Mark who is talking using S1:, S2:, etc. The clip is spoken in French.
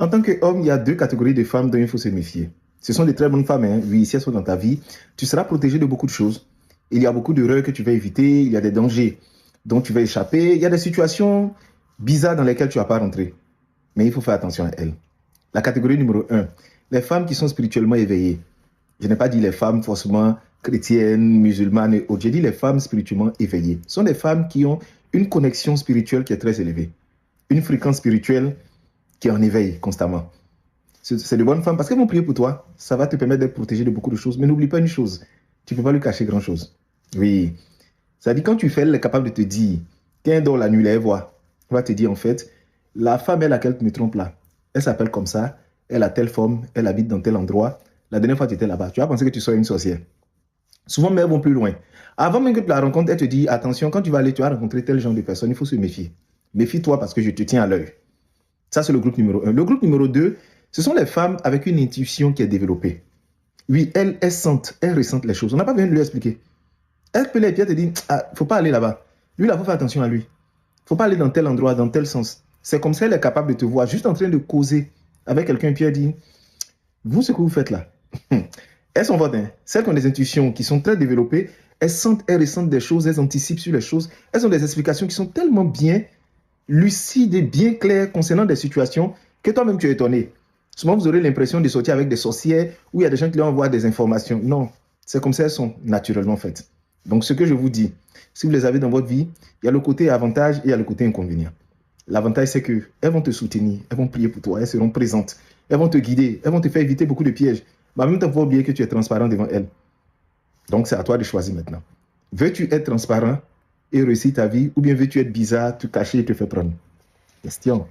S1: En tant qu'homme, il y a deux catégories de femmes dont il faut se méfier. Ce sont des très bonnes femmes, hein. Oui, si elles sont dans ta vie, tu seras protégé de beaucoup de choses. Il y a beaucoup d'erreurs que tu vas éviter, il y a des dangers dont tu vas échapper, il y a des situations bizarres dans lesquelles tu ne vas pas rentrer. Mais il faut faire attention à elles. La catégorie numéro un, les femmes qui sont spirituellement éveillées. Je n'ai pas dit les femmes forcément chrétiennes, musulmanes et autres. J'ai dit les femmes spirituellement éveillées. Ce sont des femmes qui ont une connexion spirituelle qui est très élevée. Une fréquence spirituelle qui est en éveil constamment. C'est de bonnes femmes parce qu'elles vont prier pour toi. Ça va te permettre d'être protégé de beaucoup de choses. Mais n'oublie pas une chose, tu ne peux pas lui cacher grand-chose. Oui. Ça dit quand tu fais, elle est capable de te dire, quand dort la nuit, elle voit. Elle va te dire en fait, la femme, elle, laquelle tu me trompes là, elle s'appelle comme ça, elle a telle forme, elle habite dans tel endroit. La dernière fois tu étais là-bas, tu vas penser que tu sois une sorcière. Souvent, mais elles vont plus loin. Avant même que tu la rencontres, elle te dit, attention, quand tu vas aller, tu vas rencontrer tel genre de personne, il faut se méfier. Méfie-toi parce que je te tiens à l'œil. Ça, c'est le groupe numéro un. Le groupe numéro 2, ce sont les femmes avec une intuition qui est développée. Oui, elles sentent, elles ressentent les choses. On n'a pas besoin de lui expliquer. Elle peut les pieds te dire, ah, faut pas aller là-bas. Lui, là, faut faire attention à lui. Faut pas aller dans tel endroit, dans tel sens. C'est comme ça qu'elle est capable de te voir juste en train de causer avec quelqu'un, puis elle dit, vous, ce que vous faites là, elles sont fortes, hein. Celles qui ont des intuitions qui sont très développées, elles sentent, elles ressentent des choses, elles anticipent sur les choses. Elles ont des explications qui sont tellement bien lucides et bien claires concernant des situations que toi-même tu es étonné. Souvent, vous aurez l'impression de sortir avec des sorcières où il y a des gens qui leur envoient des informations. Non, c'est comme ça elles sont naturellement faites. Donc, ce que je vous dis, si vous les avez dans votre vie, il y a le côté avantage et il y a le côté inconvénient. L'avantage, c'est qu'elles vont te soutenir, elles vont prier pour toi, elles seront présentes, elles vont te guider, elles vont te faire éviter beaucoup de pièges. Mais en même temps, il faut oublier que tu es transparent devant elles. Donc, c'est à toi de choisir maintenant. Veux-tu être transparent et réussir ta vie ou bien veux-tu être bizarre, te cacher et te faire prendre? Question.